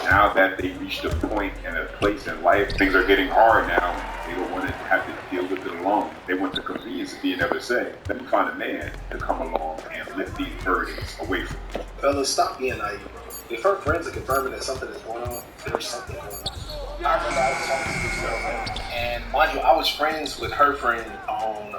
Now that they reached a point and a place in life, things are getting hard now. They don't want to have to deal with it alone. They want the convenience of being able to say, let me find a man to come along and lift these burdens away from me. Fellas, stop being naive. If her friends are confirming that something is going on, there's something going on. I remember I was talking to this girl, and mind you, I was friends with her friend on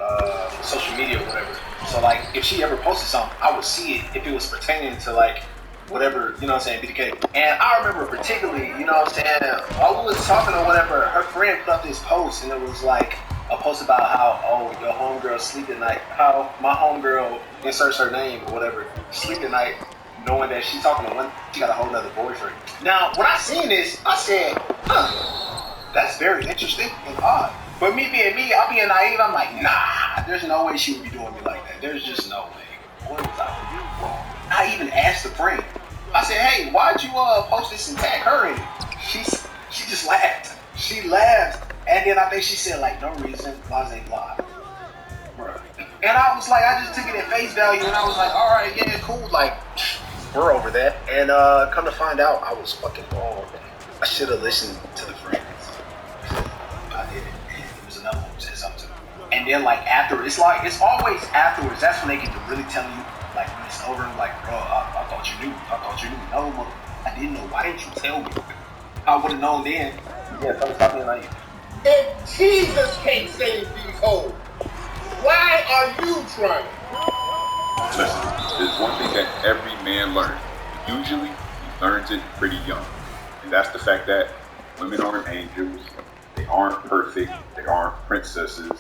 social media or whatever. So like, if she ever posted something, I would see it if it was pertaining to like whatever, you know what I'm saying, BDK. And I remember particularly, you know what I'm saying, while we was talking or whatever, her friend put up this post, and it was like a post about how, oh, your homegirl sleep at night, how my homegirl inserts her name or whatever, sleep at night, knowing that she's talking to one, she got a whole nother boyfriend. Now, when I seen this, I said, that's very interesting and odd. But me being me, I'm being naive, I'm like, nah, there's no way she would be doing me like that. There's just no way. What was I doing wrong? I even asked the friend. I said, hey, why'd you post this and tag her in it? She just laughed. She laughed. And then I think she said, like, no reason, blase blah. Bruh. And I was like, I just took it at face value, and I was like, all right, yeah, cool. Like, we're over that. And come to find out, I was fucking wrong. I should have listened to the friends. I did it. There was another one who said something to me. And then, like, after, it's always afterwards. That's when they get to really tell you, like, when it's over, like, bro, I thought you knew. I thought you knew. No, mother, I didn't know. Why didn't you tell me? I would have known then. Yeah, stop being like, if Jesus can't save these hoes, why are you trying? Listen, there's one thing that every man learns. Usually, he learns it pretty young. And that's the fact that women aren't angels. They aren't perfect. They aren't princesses.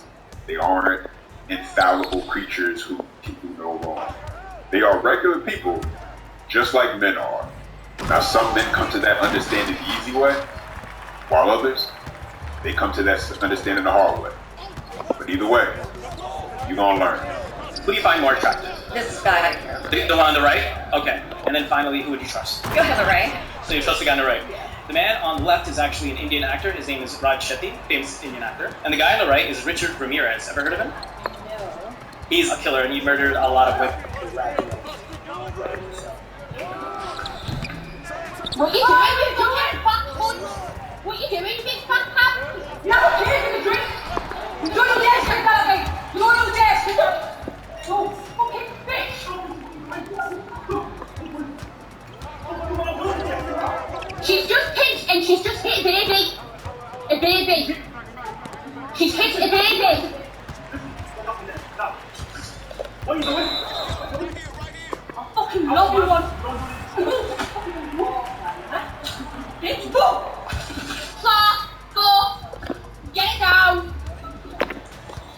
They aren't infallible creatures who can do no wrong. They are regular people, just like men are. Now, some men come to that understanding the easy way, while others, they come to that understanding the hard way. But either way, you're gonna learn. Who do you find more attractive? This guy. The one on the right? Okay. And then finally, who would you trust? Go ahead, the right. So you trust the guy on the right. The man on the left is actually an Indian actor. His name is Raj Shetty, famous Indian actor. And the guy on the right is Richard Ramirez. Ever heard of him? No. He's a killer, and he murdered a lot of women. What you doing, fuck? What you doing, you big fuck up? No, here's the drink. You don't know the answer, baby. You don't know the answer. Oh, fucking bitch. She's just pinched and she's just hit a baby. A baby. She's hit a baby. What are you doing? I fucking love you one. Bitch, go! Clark, go! Get it down!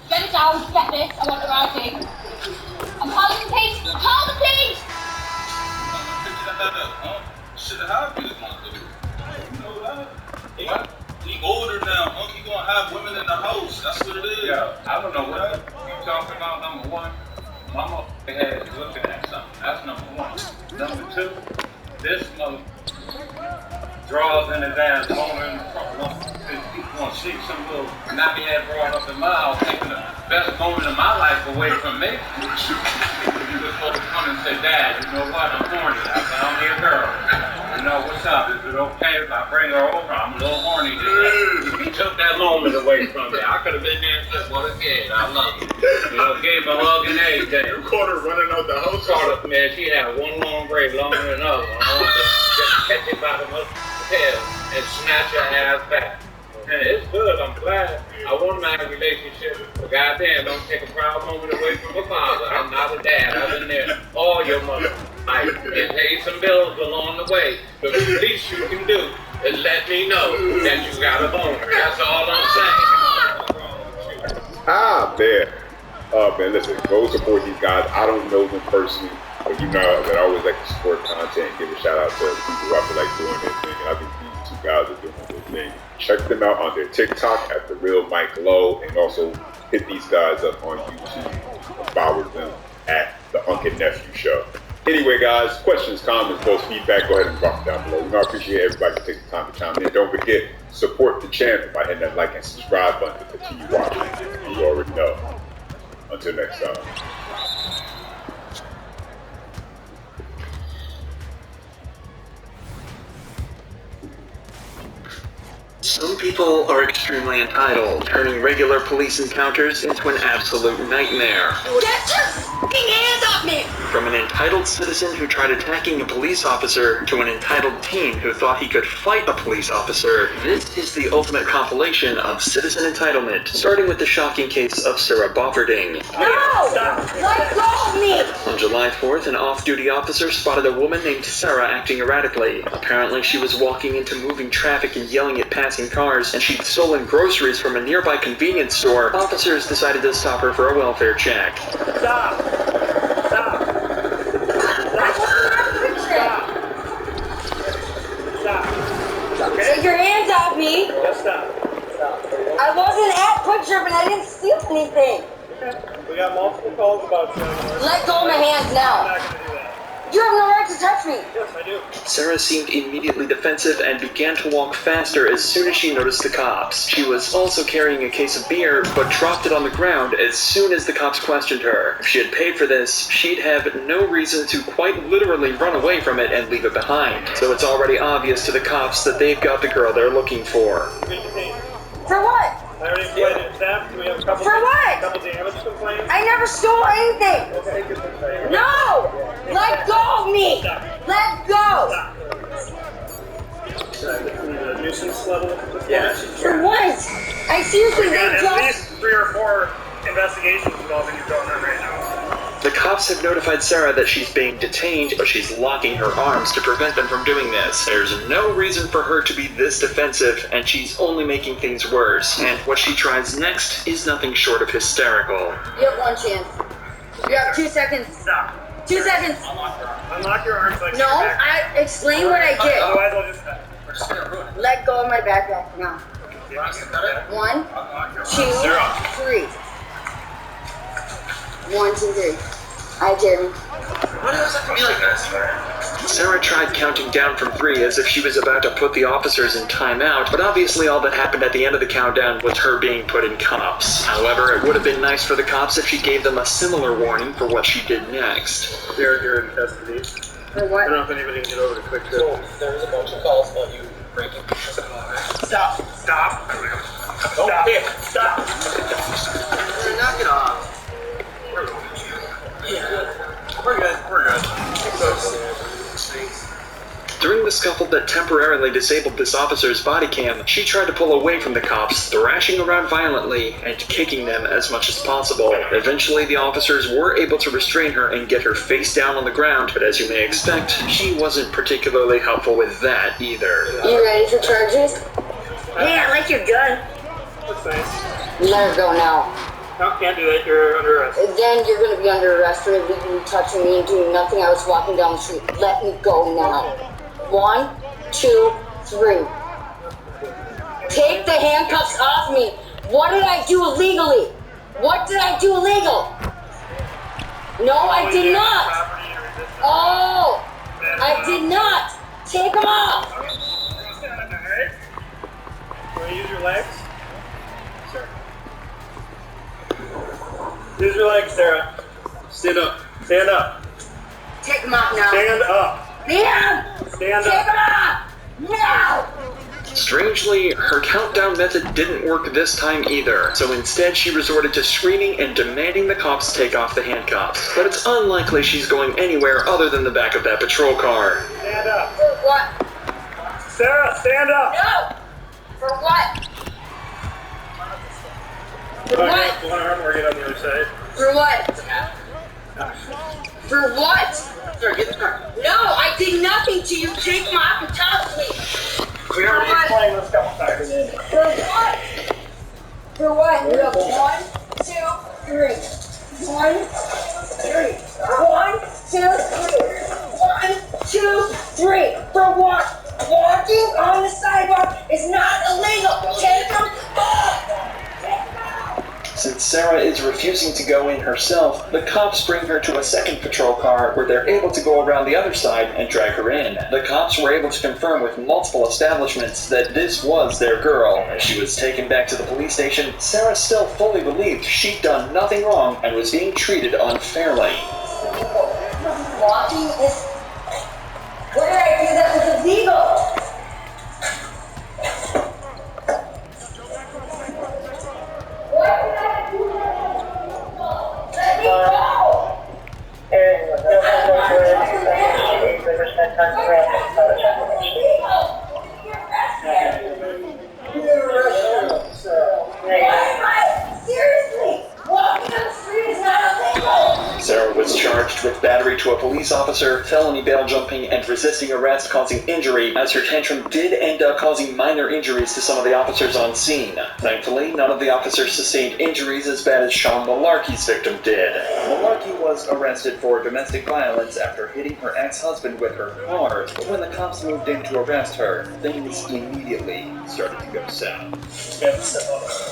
Get it down, get this, I want the right thing. I'm calling the police! Call the police! Shit, how good is my dude? You know that? He older now, he gonna have women in the house. That's what it is. Yeah, I don't know what you talking about. Number one, mama had looking at something. That's number one. Number two, this mother draws in his ass, moaning in the front. He's gonna see some little nappy ass brought up in my house, taking the best moment of my life away from me. You just supposed to come and say, Dad, you know what? I'm horny. I found me a girl. You know, what's up? Is it okay if I bring her over? I'm a little horny today. He took that moment away from me. I could have been there and said, what a kid. I love you. You know, gave a hug and everything. You caught her running out the house. Caught her, man. She had one long braid longer than another. I wanted to just catch it by the tail and snatch her ass back. And it's good. I'm glad. I want to have a relationship. But goddamn, don't take a proud moment away from my father. I'm not a dad. I've been there all your mother. I can pay some bills along the way. But the least you can do is let me know that you got a boner. That's all I'm saying. Ah, man. Man, listen, go support these guys. I don't know them personally, but you know that I always like to support content and give a shout out to the people who I feel like doing their thing. And I think these two guys are doing their thing. Check them out on their TikTok at The Real Mike Lowe, and also hit these guys up on YouTube and follow them at The Uncle Nephew Show. Anyway, guys, questions, comments, those feedback, go ahead and drop it down below. You know, I appreciate everybody taking the time to chime in. Don't forget, support the channel by hitting that like and subscribe button to continue watching. You already know. Until next time. Some people are extremely entitled, turning regular police encounters into an absolute nightmare. Get your fucking hands off me! From an entitled citizen who tried attacking a police officer to an entitled teen who thought he could fight a police officer, this is the ultimate compilation of citizen entitlement, starting with the shocking case of Sarah Bofferding. No! Let go of me! On July 4th, an off-duty officer spotted a woman named Sarah acting erratically. Apparently, she was walking into moving traffic and yelling at passing cars, and she'd stolen groceries from a nearby convenience store. Officers decided to stop her for a welfare check. Stop! Stop! Stop! Take your hands off me! Just stop. I wasn't at Quick Trip and I didn't steal anything! We got multiple calls about you. Let go of my hands I'm now! not gonna do that. You have no right to touch me! Yes, I do. Sarah seemed immediately defensive and began to walk faster as soon as she noticed the cops. She was also carrying a case of beer, but dropped it on the ground as soon as the cops questioned her. If she had paid for this, she'd have no reason to quite literally run away from it and leave it behind. So it's already obvious to the cops that they've got the girl they're looking for. Be detained. For what? I already explained it. Staff, do we have a couple? For what? A couple damage complaints? I never stole anything! Okay. No! Let go of me! Let go! The nuisance level? Yeah. For what? I seriously, We got they at just... least 3 or 4 investigations involving you going on right now. The cops have notified Sarah that she's being detained, but she's locking her arms to prevent them from doing this. There's no reason for her to be this defensive, and she's only making things worse. And what she tries next is nothing short of hysterical. You have one chance. You have 2 seconds. Stop. 2 seconds. Unlock your arms like No, you're back. I explain what I did. Otherwise, I'll just... Let go of my backpack now. 1, 2, 3. 1, 2, 3. Hi, Jeremy. Why do you have to be like this? Sarah tried counting down from 3 as if she was about to put the officers in timeout, but obviously all that happened at the end of the countdown was her being put in cuffs. However, it would have been nice for the cops if she gave them a similar warning for what she did next. They're here in custody. For I what? don't know if anybody can get over to Quick Trip. There was a bunch of calls about you breaking pieces of Stop. Stop. Stop. Stop. Knock it off. We're good. During the scuffle that temporarily disabled this officer's body cam, she tried to pull away from the cops, thrashing around violently and kicking them as much as possible. Eventually, the officers were able to restrain her and get her face down on the ground, but as you may expect, she wasn't particularly helpful with that either. You ready for charges? Yeah, I like your gun. That's nice. Let her go now. No, can't do that. You're under arrest. Then you're gonna be under arrest for illegally touching me and doing nothing. I was walking down the street. Let me go now. 1, 2, 3. Take the handcuffs off me. What did I do illegally? What did I do illegal? No, I did not. Oh, I did not. Take them off. Want to use your legs? Sure. Use your legs, Sarah. Stand up. Stand up. Take them off now. Stand up. Liam! Stand Take up. them off! Now! Strangely, her countdown method didn't work this time either, so instead she resorted to screaming and demanding the cops take off the handcuffs. But it's unlikely she's going anywhere other than the back of that patrol car. Stand up. For what? Sarah, stand up. No! For what? For One what? arm or get on the other side. For what? For what? Sir, get the car. No, I did nothing to you. Take them off and touch me. We already explained this couple times. For what? For what? You have 1, 2, 3. 1, 3. 1, 2, 3. 1, 2, 3. For what? Walking on the sidewalk is not illegal. Take them off. Since Sarah is refusing to go in herself, the cops bring her to a second patrol car where they're able to go around the other side and drag her in. The cops were able to confirm with multiple establishments that this was their girl. As she was taken back to the police station, Sarah still fully believed she'd done nothing wrong and was being treated unfairly. Walking is... What did I do that was illegal? police officer, felony bail jumping, and resisting arrest causing injury, as her tantrum did end up causing minor injuries to some of the officers on scene. Thankfully, none of the officers sustained injuries as bad as Sean Malarkey's victim did. Malarkey was arrested for domestic violence after hitting her ex-husband with her car, but when the cops moved in to arrest her, things immediately started to go south. Step up.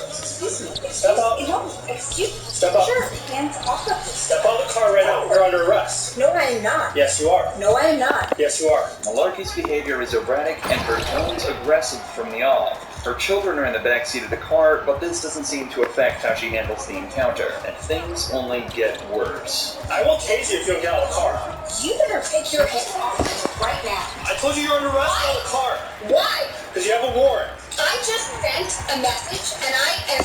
Excuse me. Step up. No, excuse me. Step up. Sure, hands off of me. Step out of the car right now. You're under arrest. No, I am not. Yes, you are. No, I am not. Yes, you are. Malarkey's behavior is erratic and her tones aggressive from the off. Her children are in the back seat of the car, but this doesn't seem to affect how she handles the encounter, and things only get worse. I will tase you if you don't get out of the car. You better take your hands off me right now. I told you you're under arrest. Get out of the car. Why? Because you have a warrant. I just sent a message and I am...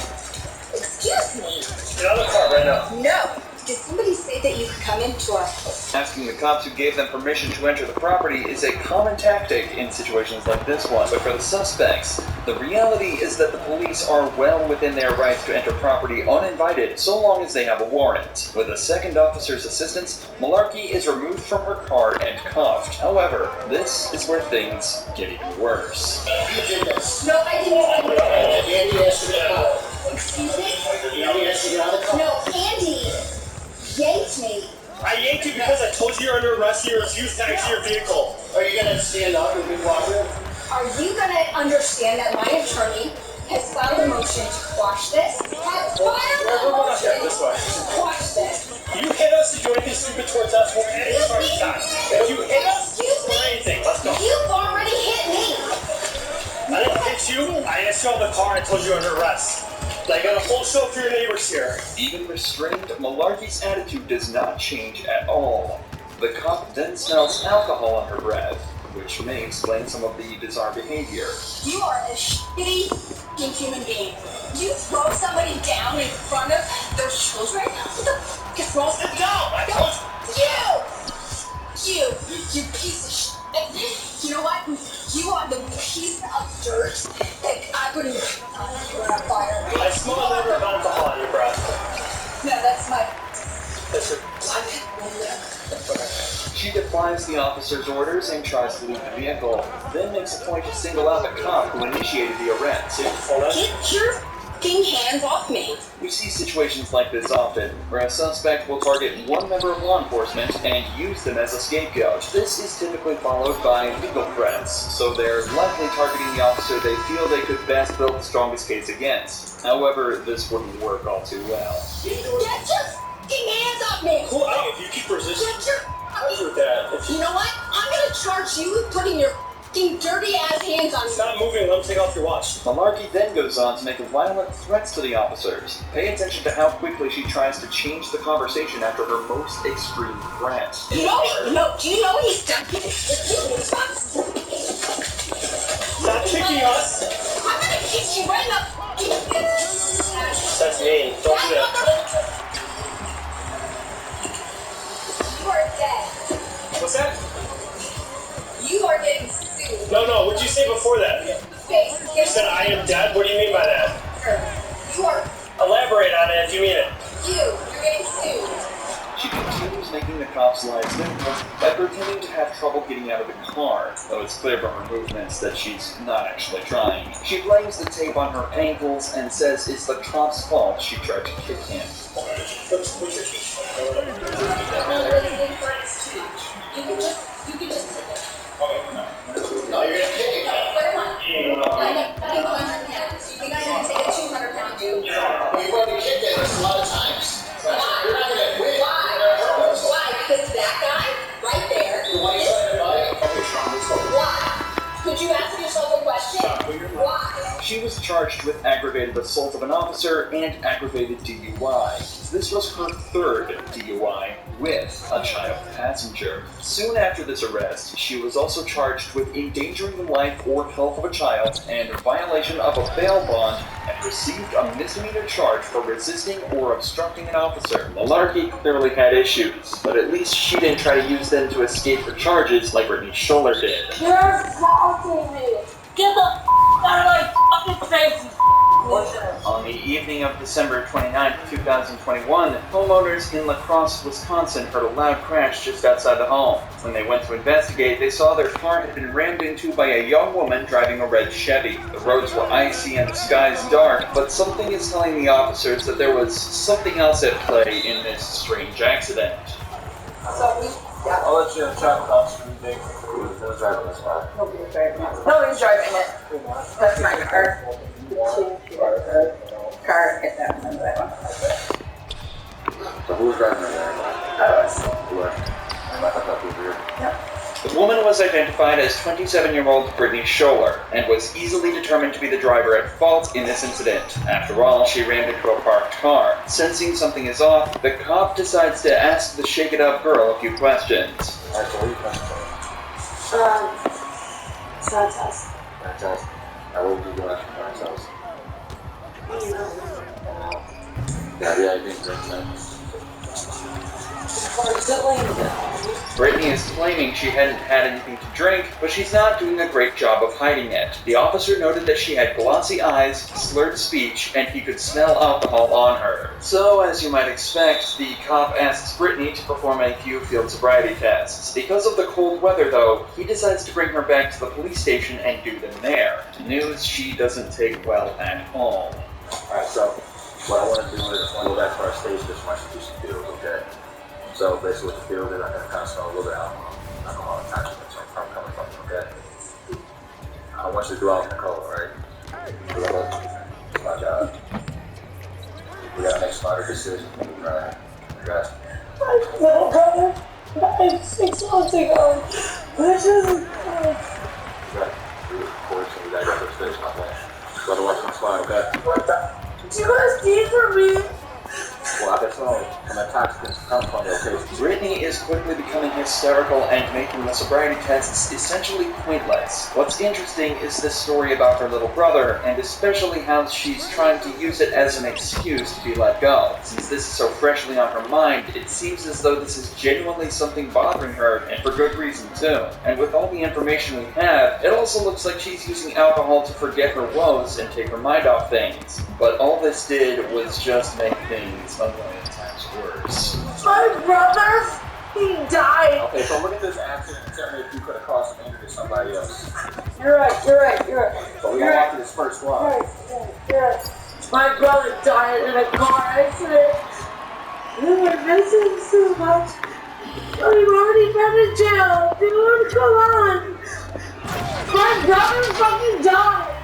Excuse me. Get out of the car right now. No. Did somebody say that you could come into our... Asking the cops who gave them permission to enter the property is a common tactic in situations like this one, but for the suspects, the reality is that the police are well within their rights to enter property uninvited so long as they have a warrant. With a second officer's assistance, Malarkey is removed from her car and cuffed. However, this is where things get even worse. You did this. No, I didn't. Andy asked you to get out. Excuse me? Andy asked you to get out of the car. No, Andy yanked me. I yanked you because I told you you're under arrest and you refused to exit your vehicle. Are you gonna stand up and be cooperative? Are you gonna understand that my attorney has filed a motion to quash this? Has filed a motion This way. to quash this. You hit us to do anything stupid towards us, we'll end this first time. If you hit us for anything, let's go. You've already hit me. I didn't hit you. I asked you out of the car and I told you you're under arrest. I got a whole show for your neighbors here. Even restrained, Malarkey's attitude does not change at all. The cop then smells alcohol on her breath, which may explain some of the bizarre behavior. You are a shitty f***ing human being. You throw somebody down in front of those children? What the f*** is wrong with you? I told You piece of shit. You know what? You are the piece of dirt that I wouldn't fire. I smell a little bit of alcohol on your breath. No, that's my... That's your... She defies the officer's orders and tries to leave the vehicle, then makes a point to single out the cop who initiated the arrest. Get your f***ing hands off me. We see situations like this often, where a suspect will target one member of law enforcement and use them as a scapegoat. This is typically followed by legal threats, so they're likely targeting the officer they feel they could best build the strongest case against. However, this wouldn't work all too well. Get your f***ing hands off me. Cool out if you keep resisting. Get your... With that. You know what? I'm gonna charge you with putting your f***ing dirty ass hands on me. Stop moving, let him take off your watch. Malarkey then goes on to make violent threats to the officers. Pay attention to how quickly she tries to change the conversation after her most extreme threat. You know do you know he's done? Stop kicking us. I'm gonna kick you right in the f***ing face. That's mean. Don't do that. You are dead. What's that? You are getting sued. No, what'd you say before that? Face. You said I am dead? What do you mean by that? You are... Elaborate on it if you mean it. You're getting sued. She continues making the cops' lives difficult by pretending to have trouble getting out of the car, though it's clear from her movements that she's not actually trying. She blames the tape on her ankles and says it's the cop's fault she tried to kick him. You can just sit there. No, you're gonna kick it. Put him on. I think 100 pounds. You think I'm gonna take a 200-pound dude? Well, you've already kicked it a lot of times. You're not gonna win. Why? Because that guy right there. Why are you trying to fight? Why? Could you ask yourself a question? Why? She was charged with aggravated assault of an officer and aggravated DUI. This was her third DUI with a child passenger. Soon after this arrest, she was also charged with endangering the life or health of a child and violation of a bail bond and received a misdemeanor charge for resisting or obstructing an officer. Malarkey clearly had issues, but at least she didn't try to use them to escape her charges like Brittany Scholler did. You're assaulting me. Get the out of my fucking face. On the evening of the December 29, 2021, homeowners in La Crosse, Wisconsin heard a loud crash just outside the home. When they went to investigate, they saw their car had been rammed into by a young woman driving a red Chevy. The roads were icy and the skies dark, but something is telling the officers that there was something else at play in this strange accident. I'll let you check out some things. Who's driving this car? Nobody's driving it. That's my car. Car hit that one. So who's driving it there? Who are? I thought that was weird. Yep. The woman was identified as 27-year-old Brittany Scholler and was easily determined to be the driver at fault in this incident. After all, she rammed into a parked car. Sensing something is off, the cop decides to ask the shake-it-up girl a few questions. Alright, so where are you coming from? Dad's house. Dad's house. Now, what would you do at your parents' house? Yeah, I think that's nice. Brittany is claiming she hadn't had anything to drink, but she's not doing a great job of hiding it. The officer noted that she had glossy eyes, slurred speech, and he could smell alcohol on her. So, as you might expect, the cop asks Brittany to perform a few field sobriety tests. Because of the cold weather, though, he decides to bring her back to the police station and do them there. News she doesn't take well at home. Alright, so what I want to do is I want to go back to our stage just watch the juicy field, okay? So basically what the field is, I'm going to kind of smell a little bit of alcohol attachment so I'm coming from, okay? I want you to go out in the cold, right? It's my job. We got to make smarter decisions, right? Okay? My little brother died 6 months ago. Which is... Right. Of course, we got to go to the station, my man. Go to watch my slide, okay? What the... Do you guys need for me? Well, I guess no. I'm a toxic compound, okay? Brittany is quickly becoming hysterical and making the sobriety tests essentially pointless. What's interesting is this story about her little brother, and especially how she's trying to use it as an excuse to be let go. Since this is so freshly on her mind, it seems as though this is genuinely something bothering her, and for good reason too. And with all the information we have, it also looks like she's using alcohol to forget her woes and take her mind off things. But all this did was just make things a million times worse. My brother, he died. Okay, so look at this accident and tell me if you could have caused some injury to somebody else. You're right. So we're going to walk through this first one. You're right. My brother died in a car accident. We were missing so much. But we've already been in jail. Dude, come on. My brother fucking died.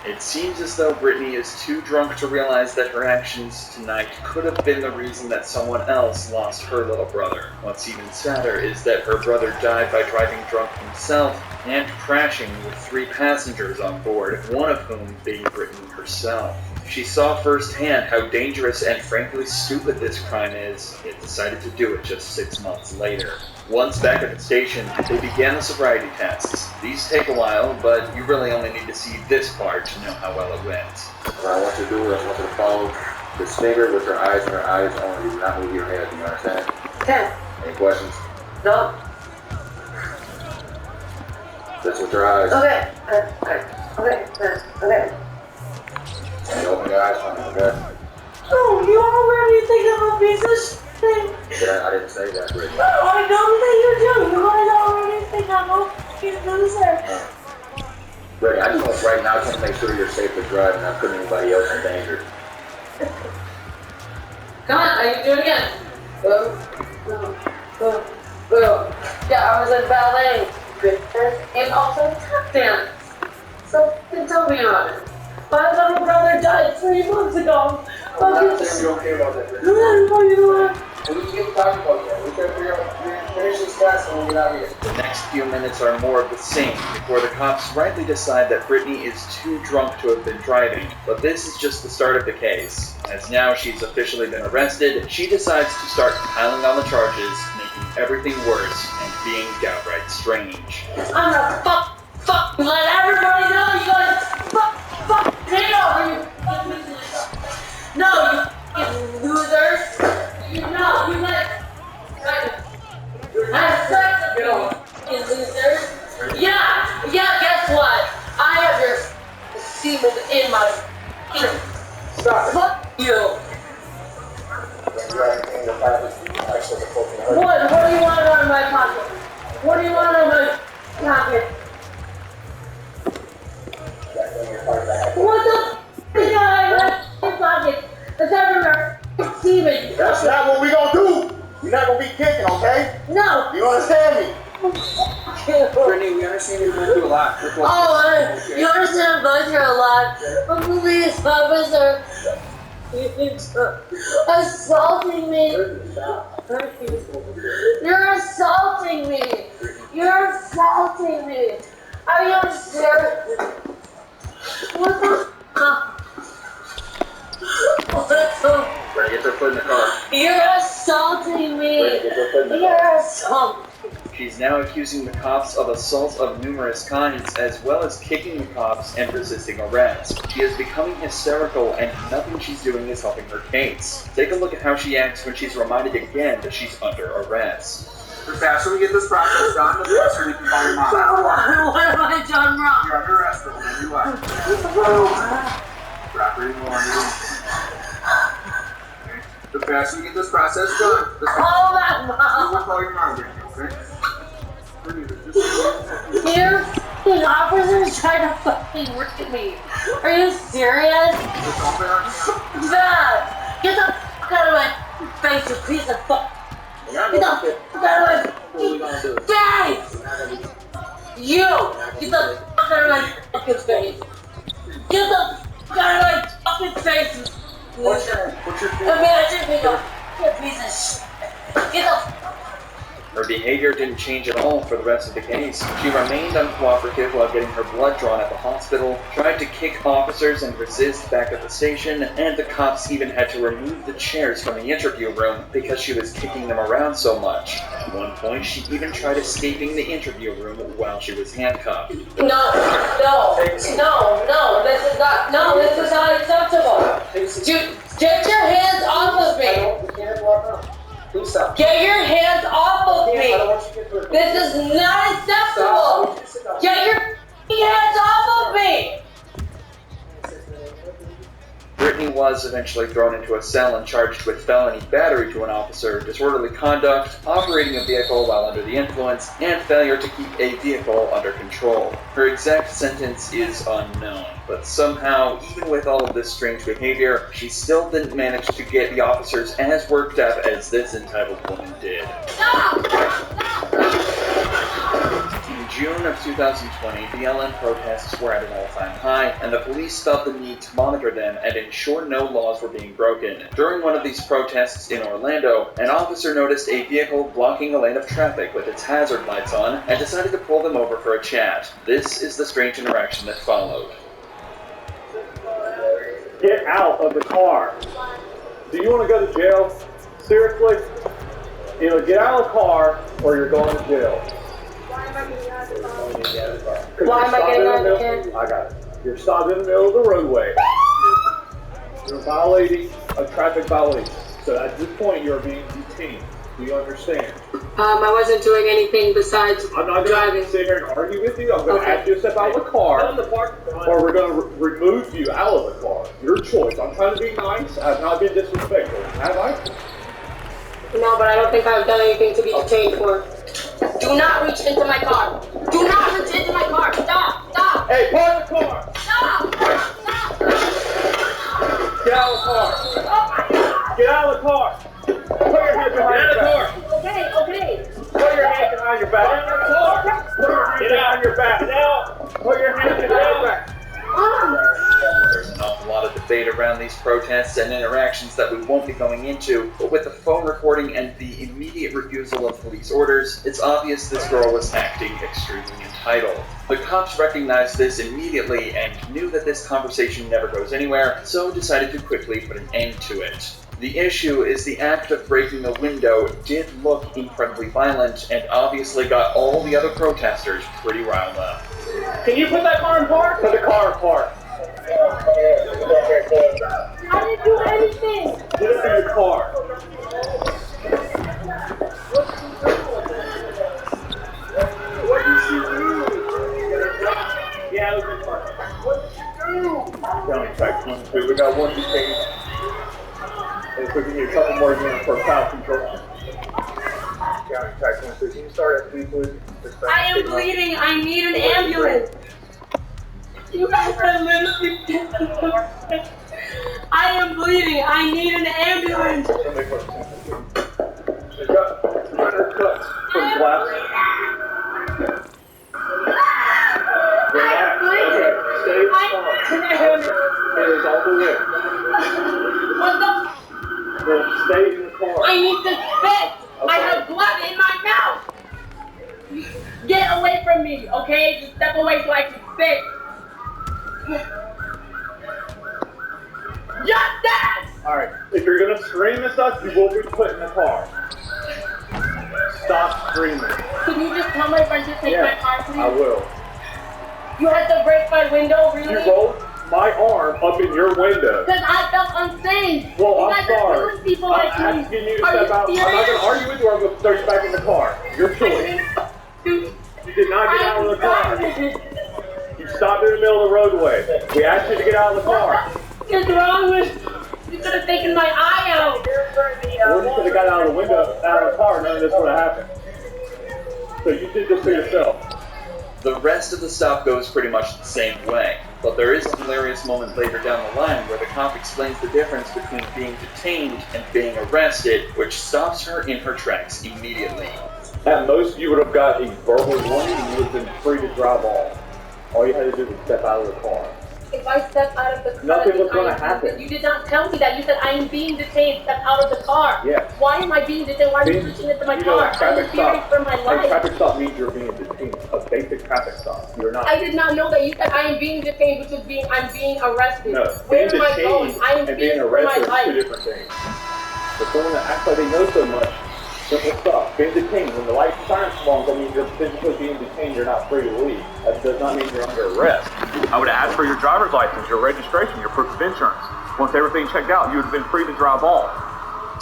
It seems as though Brittany is too drunk to realize that her actions tonight could have been the reason that someone else lost her little brother. What's even sadder is that her brother died by driving drunk himself and crashing with 3 passengers on board, one of whom being Brittany herself. She saw firsthand how dangerous and frankly stupid this crime is, yet decided to do it just 6 months later. Once back at the station, they began the sobriety tests. These take a while, but you really only need to see this part to know how well it went. What I want you to do is I want you to follow this finger with your eyes and your eyes only. Do not move your head, do you understand? Okay. Any questions? No. Just with your eyes. Okay. And you open your eyes for me, okay? Oh, you already think I'm a piece of shit. I didn't say that, Rick. No, I know that you do. You guys already think I'm a fucking loser. Rick, I just want right now to make sure you're safe to drive and not putting anybody else in danger. Come on, I can do it again. Boom, boom, boom, boom. Yeah, I was in ballet, and also tap dance. So, then tell me about it. My little brother died 3 months ago. I'm not saying we don't care about that. You know what? We can talk about that. We can finish this class and we'll get out of here. The next few minutes are more of the same before the cops rightly decide that Brittany is too drunk to have been driving. But this is just the start of the case. As now she's officially been arrested, she decides to start piling on the charges, making everything worse and being downright strange. I'm gonna fuck, let everybody know you guys fuck, take over, you fucking no, you losers. No, you let have sex with you losers. Yeah, guess what? I have your semen in my... Stop it. Fuck. What? What do you want out of my pocket? What do you want out of my pocket? What the f*** is out of my pocket? It's everywhere. Steven. That's not what we gonna do. You're not gonna be kicking, okay? No. You understand me? Brittany, we understand you're going through a lot. You understand I'm going through a lot. A police officer assaulting me. You're assaulting me. You're assaulting me. Are you serious? What the f***? What the? Brittany, get their foot in the car. You're assaulting me. You're assaulting. She's now accusing the cops of assault of numerous kinds, as well as kicking the cops and resisting arrest. She is becoming hysterical, and nothing she's doing is helping her case. Take a look at how she acts when she's reminded again that she's under arrest. The faster we get this process done, the faster we can call your mom. What have I done wrong? You're under arrest, and you are. Drop her in the The faster we get this process done, the faster Oh, my we will call your mom, okay? You're fucking officers trying to fucking work at me. Are you serious? Dad, get the fuck out of my face, you piece of fuck. Get the fuck out of my face. You, get the fuck out of my fucking face. Get the fuck out of my fucking face. Imagine me, you piece of shit. Get the Her behavior didn't change at all for the rest of the case. She remained uncooperative while getting her blood drawn at the hospital, tried to kick officers and resist back at the station, and the cops even had to remove the chairs from the interview room because she was kicking them around so much. At one point, she even tried escaping the interview room while she was handcuffed. No, this is not acceptable. Get your hands off of me. Get your hands off of me. This is not acceptable. Get your hands off of me. Brittany was eventually thrown into a cell and charged with felony battery to an officer, disorderly conduct, operating a vehicle while under the influence, and failure to keep a vehicle under control. Her exact sentence is unknown, but somehow, even with all of this strange behavior, she still didn't manage to get the officers as worked up as this entitled woman did. In June of 2020, BLM protests were at an all-time high, and the police felt the need to monitor them and ensure no laws were being broken. During one of these protests in Orlando, an officer noticed a vehicle blocking a lane of traffic with its hazard lights on and decided to pull them over for a chat. This is the strange interaction that followed. Get out of the car. Do you want to go to jail? Seriously? Either get out of the car or you're going to jail. Why am I getting out of the car? I got it. You're stopped in the middle of the roadway. You're violating a traffic violation. So at this point, you're being detained. Do you understand? I wasn't doing anything besides I'm not going to sit here and argue with you. I'm going to ask you to step out of the car, or we're going to remove you out of the car. Your choice. I'm trying to be nice. I've not been disrespectful. Have I? No, but I don't think I've done anything to be detained for. Do not reach into my car. Do not reach into my car. Stop. Stop. Hey, park the car. Stop. Stop. Get out of the car. Oh my God. Get out of the car. Put your hands behind your back. Okay. Put your hands behind your back. Put your hands behind your back. Put your hands behind your back. There's an awful lot of debate around these protests and interactions that we won't be going into, but with the phone recording and the immediate refusal of police orders, it's obvious this girl was acting extremely entitled. The cops recognized this immediately and knew that this conversation never goes anywhere, so decided to quickly put an end to it. The issue is the act of breaking the window did look incredibly violent and obviously got all the other protesters pretty riled up. Can you put that car in park? Put the car in park. I didn't do anything. Get into your car. What did you do? Yeah, it was in park. What did you do? County Fact 1-2. We got one detained. And if we can get a couple more units for foul control. County Tax Minister. Can you start at please? I am bleeding. I need an ambulance. You guys are literally I am bleeding. I need an ambulance. She's got minor cuts from glass. I'm bleeding. Stay calm. It is all the way. What the? Then stay in the car. I need to spit. I have blood in my mouth. Get away from me, okay? Just step away so I can spit. Justice! Alright, if you're gonna scream and stuff, you will be put in the car. Stop screaming. Can you just tell my friend to take my car, please? I will. You had to break my window, really? You rolled my arm up in your window. Because I felt unsafe. Well, you I'm guys sorry. are killing people I'm like me. asking you to Are step you out. I'm not serious? going to argue with you or I'm going to throw you back in the car. Your choice. You did not get out of the car. You stopped in the middle of the roadway. We asked you to get out of the car. What is wrong with you? Could have taken my eye out. Or you could have got out of the window, out of the car, none of this would have happened. So you did this for yourself. The rest of the stop goes pretty much the same way, but there is a hilarious moment later down the line where the cop explains the difference between being detained and being arrested, which stops her in her tracks immediately. At most, you would have got a verbal warning and you would have been free to drive off. All you had to do was step out of the car. If I step out of the car, Nothing was going to happen. You did not tell me that. You said I am being detained. Step out of the car. Yes. Why am I being detained? Why are you pushing into my car? I'm fearing for my A life. traffic stop means you're being detained. A basic traffic stop. You're not. I did not know that. You said I am being detained, which is I'm being arrested. No. Where Being am I going? detained I am and being fearing for my arrested are two life. different things. But someone that acts like they know so much, simple stuff. Being detained. When the light sign comes on, that means you're physically being detained. You're not free to leave. That does not mean you're under arrest. I would ask for your driver's license, your registration, your proof of insurance. Once everything checked out, you would have been free to drive off.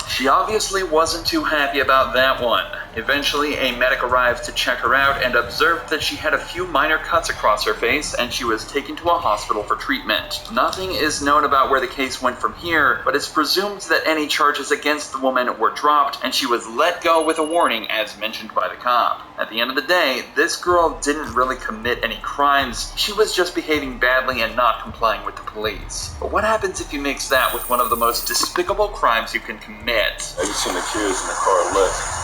She obviously wasn't too happy about that one. Eventually, a medic arrived to check her out and observed that she had a few minor cuts across her face and she was taken to a hospital for treatment. Nothing is known about where the case went from here, but it's presumed that any charges against the woman were dropped and she was let go with a warning as mentioned by the cop. At the end of the day, this girl didn't really commit any crimes. She was just behaving badly and not complying with the police. But what happens if you mix that with one of the most despicable crimes you can commit? Have you seen the kids in the car left?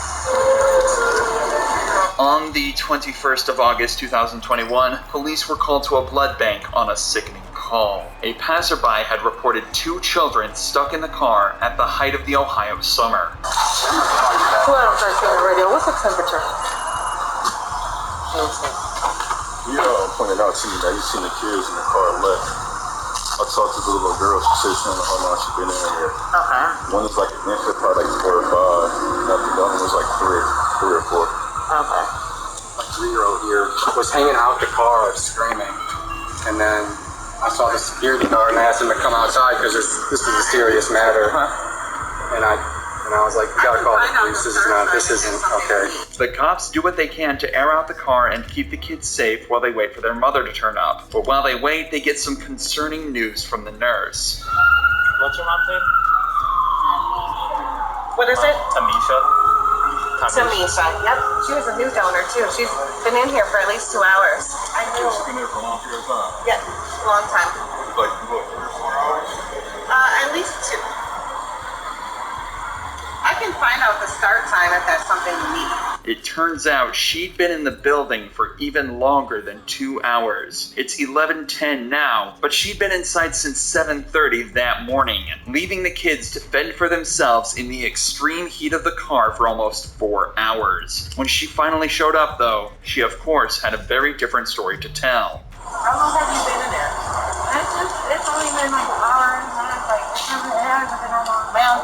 On the 21st of August 2021, police were called to a blood bank on a sickening call. A passerby had reported 2 children stuck in the car at the height of the Ohio summer. 1213 on the radio. What's the temperature? You pointed out to me that you seen the kids in the car left. I talked to the little girl. She said she don't know how long she been in here. One is like an infant, probably like 4 or 5. And I think the other one was like 3 or 4. Okay. My 3-year-old here was hanging out the car screaming, and then I saw the security guard and I asked him to come outside because this is a serious matter. And I was like, we gotta call the police. This isn't okay. The cops do what they can to air out the car and keep the kids safe while they wait for their mother to turn up. But while they wait, they get some concerning news from the nurse. What's your mom's name? What is it? Tamisha. Tamisha. Yep. She was a new donor too. She's been in here for at least 2 hours. I know. She's been there for a long period of time. Yeah, long time. Like, what, 3 or 4 hours? At least 2. I can find out the start time if that's something you need. It turns out she'd been in the building for even longer than 2 hours. It's 11:10 now, but she'd been inside since 7:30 that morning, leaving the kids to fend for themselves in the extreme heat of the car for almost 4 hours. When she finally showed up, though, she of course had a very different story to tell. How long have you been in there? It's only been like an hour and a half. It hasn't been that long. Well,